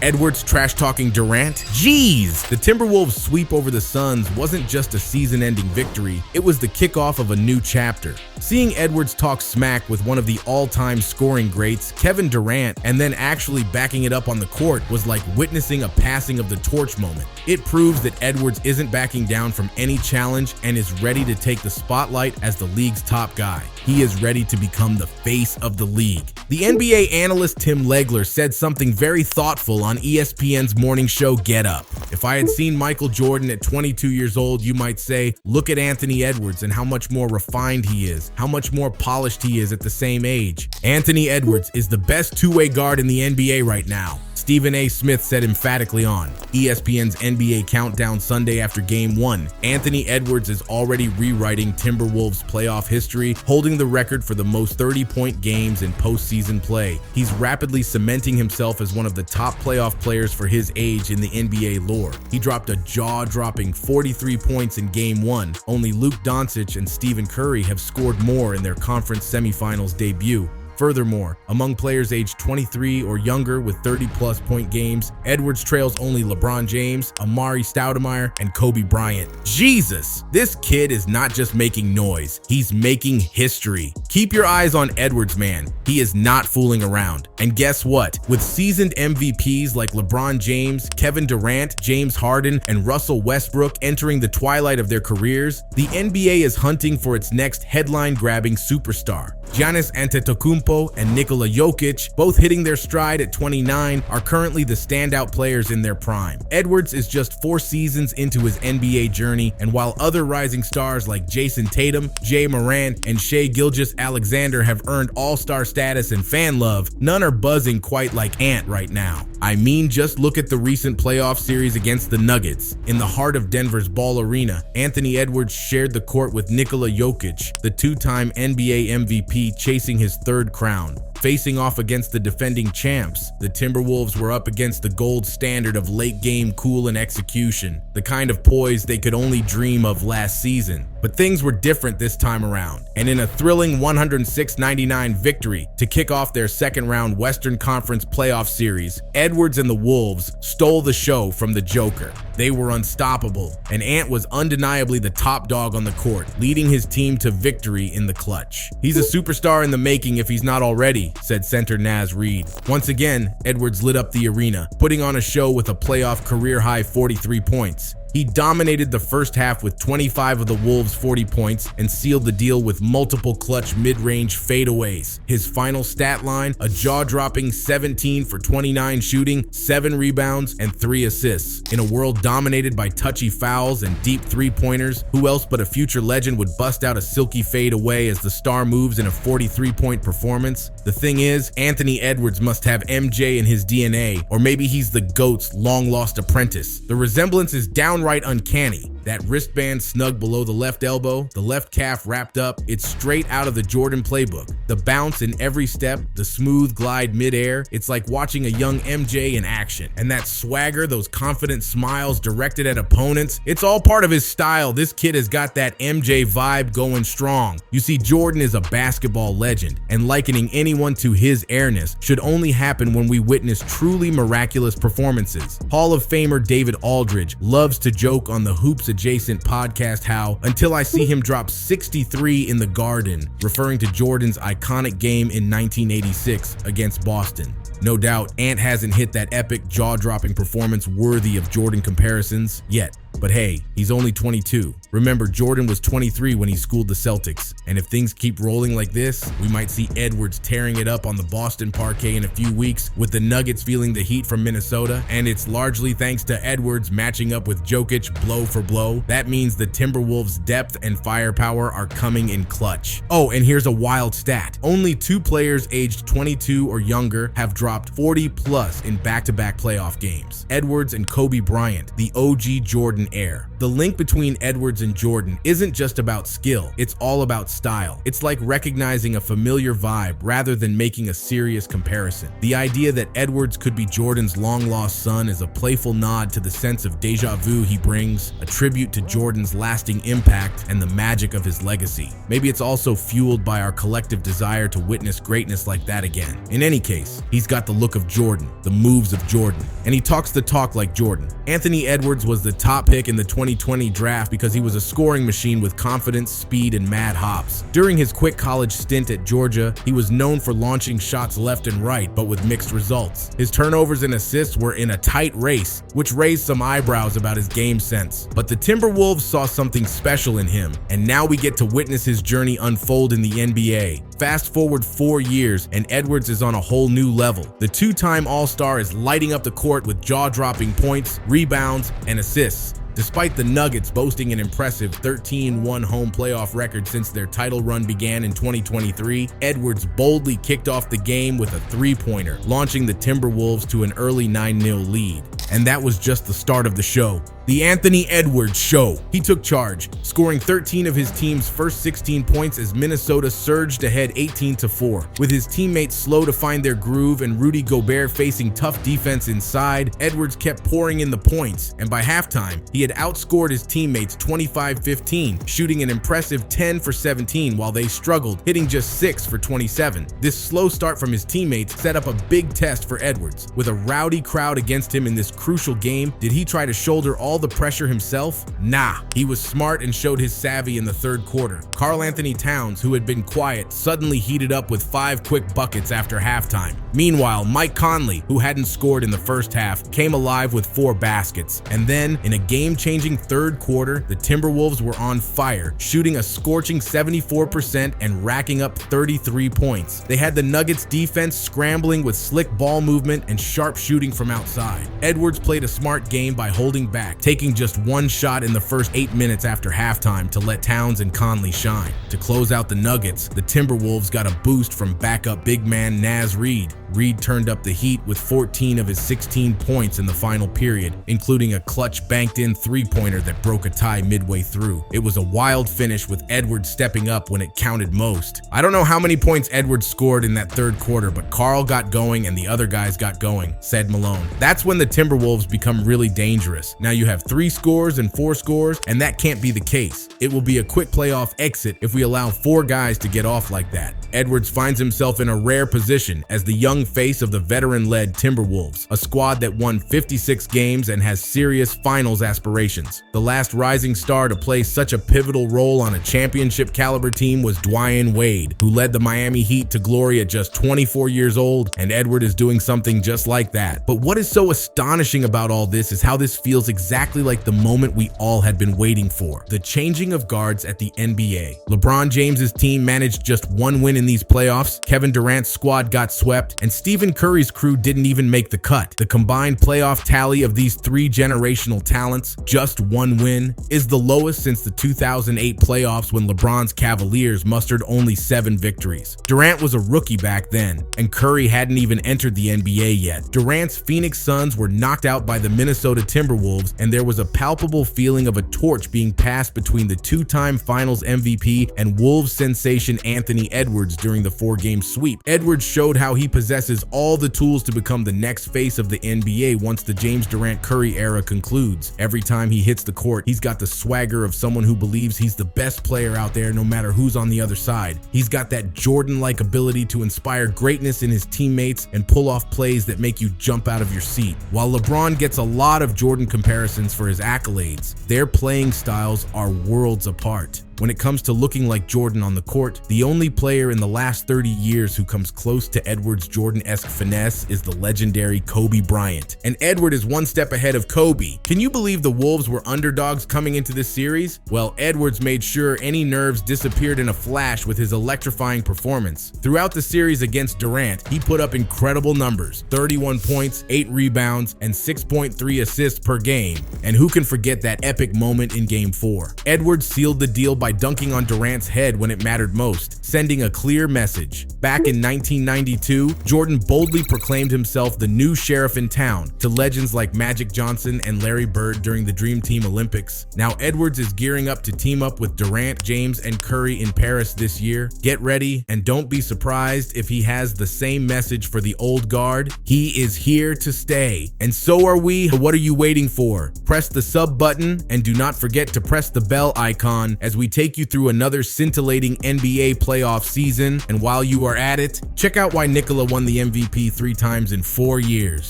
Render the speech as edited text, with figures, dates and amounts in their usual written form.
Edwards trash-talking Durant? Jeez! The Timberwolves' sweep over the Suns wasn't just a season-ending victory, it was the kickoff of a new chapter. Seeing Edwards talk smack with one of the all-time scoring greats, Kevin Durant, and then actually backing it up on the court was like witnessing a passing of the torch moment. It proves that Edwards isn't backing down from any challenge and is ready to take the spotlight as the league's top guy. He is ready to become the face of the league. The NBA analyst Tim Legler said something very thoughtful on ESPN's morning show Get Up. If I had seen Michael Jordan at 22 years old, you might say, look at Anthony Edwards and how much more refined he is, how much more polished he is at the same age. Anthony Edwards is the best two-way guard in the NBA right now, Stephen A. Smith said emphatically on ESPN's NBA Countdown Sunday after Game 1. Anthony Edwards is already rewriting Timberwolves playoff history, holding the record for the most 30-point games in postseason play. He's rapidly cementing himself as one of the top playoff players for his age in the NBA lore. He dropped a jaw-dropping 43 points in Game 1. Only Luka Doncic and Stephen Curry have scored more in their conference semifinals debut. Furthermore, among players aged 23 or younger with 30-plus point games, Edwards trails only LeBron James, Amari Stoudemire, and Kobe Bryant. Jesus! This kid is not just making noise, he's making history. Keep your eyes on Edwards, man. He is not fooling around. And guess what? With seasoned MVPs like LeBron James, Kevin Durant, James Harden, and Russell Westbrook entering the twilight of their careers, the NBA is hunting for its next headline-grabbing superstar. Giannis Antetokounmpo and Nikola Jokic, both hitting their stride at 29, are currently the standout players in their prime. Edwards is just 4 seasons into his NBA journey, and while other rising stars like Jason Tatum, Jay Morant, and Shai Gilgeous-Alexander have earned all-star status and fan love, none are buzzing quite like Ant right now. I mean, just look at the recent playoff series against the Nuggets. In the heart of Denver's Ball Arena, Anthony Edwards shared the court with Nikola Jokic, the 2-time NBA MVP chasing his 3rd crown. Facing off against the defending champs, the Timberwolves were up against the gold standard of late-game cool and execution, the kind of poise they could only dream of last season. But things were different this time around, and in a thrilling 106-99 victory to kick off their second-round Western Conference playoff series, Edwards and the Wolves stole the show from the Joker. They were unstoppable, and Ant was undeniably the top dog on the court, leading his team to victory in the clutch. He's a superstar in the making if he's not already, said center Naz Reid. Once again, Edwards lit up the arena, putting on a show with a playoff career-high 43 points. He dominated the first half with 25 of the Wolves' 40 points and sealed the deal with multiple clutch mid-range fadeaways. His final stat line, a jaw-dropping 17 for 29 shooting, 7 rebounds, and 3 assists. In a world dominated by touchy fouls and deep three-pointers, who else but a future legend would bust out a silky fadeaway as the star moves in a 43-point performance? The thing is, Anthony Edwards must have MJ in his DNA, or maybe he's the GOAT's long-lost apprentice. The resemblance is downright uncanny. That wristband snug below the left elbow, the left calf wrapped up, it's straight out of the Jordan playbook. The bounce in every step, the smooth glide midair, it's like watching a young MJ in action. And that swagger, those confident smiles directed at opponents, it's all part of his style. This kid has got that MJ vibe going strong. You see, Jordan is a basketball legend, and likening anyone to his airness should only happen when we witness truly miraculous performances. Hall of Famer David Aldridge loves to joke on the Hoops Adjacent podcast how, until I see him drop 63 in the Garden, referring to Jordan's iconic game in 1986 against Boston. No doubt, Ant hasn't hit that epic, jaw-dropping performance worthy of Jordan comparisons yet. But hey, he's only 22. Remember, Jordan was 23 when he schooled the Celtics. And if things keep rolling like this, we might see Edwards tearing it up on the Boston parquet in a few weeks, with the Nuggets feeling the heat from Minnesota. And it's largely thanks to Edwards matching up with Jokic blow for blow. That means the Timberwolves' depth and firepower are coming in clutch. Oh, and here's a wild stat. Only 2 players aged 22 or younger have dropped 40 plus in back-to-back playoff games. Edwards and Kobe Bryant, the OG Jordan Jordan air. The link between Edwards and Jordan isn't just about skill, it's all about style. It's like recognizing a familiar vibe rather than making a serious comparison. The idea that Edwards could be Jordan's long-lost son is a playful nod to the sense of déjà vu he brings, a tribute to Jordan's lasting impact and the magic of his legacy. Maybe it's also fueled by our collective desire to witness greatness like that again. In any case, he's got the look of Jordan, the moves of Jordan, and he talks the talk like Jordan. Anthony Edwards was the top pick in the 2020 draft because he was a scoring machine with confidence, speed, and mad hops. During his quick college stint at Georgia, he was known for launching shots left and right, but with mixed results. His turnovers and assists were in a tight race, which raised some eyebrows about his game sense. But the Timberwolves saw something special in him, and now we get to witness his journey unfold in the NBA. Fast forward 4 years, and Edwards is on a whole new level. The two-time All-Star is lighting up the court with jaw-dropping points, rebounds, and assists. Despite the Nuggets boasting an impressive 13-1 home playoff record since their title run began in 2023, Edwards boldly kicked off the game with a three-pointer, launching the Timberwolves to an early 9-0 lead. And that was just the start of the show. The Anthony Edwards Show. He took charge, scoring 13 of his team's first 16 points as Minnesota surged ahead 18-4. With his teammates slow to find their groove and Rudy Gobert facing tough defense inside, Edwards kept pouring in the points, and by halftime, he had outscored his teammates 25-15, shooting an impressive 10 for 17 while they struggled, hitting just 6 for 27. This slow start from his teammates set up a big test for Edwards. With a rowdy crowd against him in this crucial game, did he try to shoulder all the pressure himself? Nah, he was smart and showed his savvy in the third quarter. Karl Anthony Towns, who had been quiet, suddenly heated up with 5 quick buckets after halftime. Meanwhile, Mike Conley, who hadn't scored in the first half, came alive with 4 baskets. And then, in a game-changing third quarter, the Timberwolves were on fire, shooting a scorching 74% and racking up 33 points. They had the Nuggets defense scrambling with slick ball movement and sharp shooting from outside. Edwards played a smart game by holding back, taking just 1 shot in the first 8 minutes after halftime to let Towns and Conley shine. To close out the Nuggets, the Timberwolves got a boost from backup big man Naz Reid. Reid turned up the heat with 14 of his 16 points in the final period, including a clutch banked-in three-pointer that broke a tie midway through. It was a wild finish with Edwards stepping up when it counted most. I don't know how many points Edwards scored in that third quarter, but Karl got going and the other guys got going, said Malone. That's when the Timberwolves become really dangerous. Now you have 3 scores and 4 scores, and that can't be the case. It will be a quick playoff exit if we allow 4 guys to get off like that. Edwards finds himself in a rare position as the young face of the veteran-led Timberwolves, a squad that won 56 games and has serious finals aspirations. The last rising star to play such a pivotal role on a championship-caliber team was Dwyane Wade, who led the Miami Heat to glory at just 24 years old, and Edward is doing something just like that. But what is so astonishing about all this is how this feels exactly like the moment we all had been waiting for: the changing of guards at the NBA. LeBron James's team managed just 1 win in these playoffs, Kevin Durant's squad got swept, and Stephen Curry's crew didn't even make the cut. The combined playoff tally of these 3 generational talents, just 1 win, is the lowest since the 2008 playoffs when LeBron's Cavaliers mustered only 7 victories. Durant was a rookie back then, and Curry hadn't even entered the NBA yet. Durant's Phoenix Suns were knocked out by the Minnesota Timberwolves, and there was a palpable feeling of a torch being passed between the 2-time Finals MVP and Wolves sensation Anthony Edwards during the 4-game sweep. Edwards showed how he possesses all the tools to become the next face of the NBA once the James Durant-Curry era concludes. Every time he hits the court, he's got the swagger of someone who believes he's the best player out there no matter who's on the other side. He's got that Jordan-like ability to inspire greatness in his teammates and pull off plays that make you jump out of your seat. While LeBron gets a lot of Jordan comparisons for his accolades, their playing styles are worlds apart. When it comes to looking like Jordan on the court, the only player in the last 30 years who comes close to Edwards' Jordan-esque finesse is the legendary Kobe Bryant. And Edward is 1 step ahead of Kobe. Can you believe the Wolves were underdogs coming into this series? Well, Edwards made sure any nerves disappeared in a flash with his electrifying performance. Throughout the series against Durant, he put up incredible numbers: 31 points, 8 rebounds, and 6.3 assists per game. And who can forget that epic moment in Game 4? Edwards sealed the deal by by dunking on Durant's head when it mattered most, sending a clear message. Back in 1992, Jordan boldly proclaimed himself the new sheriff in town to legends like Magic Johnson and Larry Bird during the Dream Team Olympics. Now Edwards is gearing up to team up with Durant, James, and Curry in Paris this year. Get ready, and don't be surprised if he has the same message for the old guard. He is here to stay, and so are we. What are you waiting for? Press the sub button and do not forget to press the bell icon as we take you through another scintillating NBA playoff season. And while you are at it, check out why Nikola won the MVP 3 times in 4 years.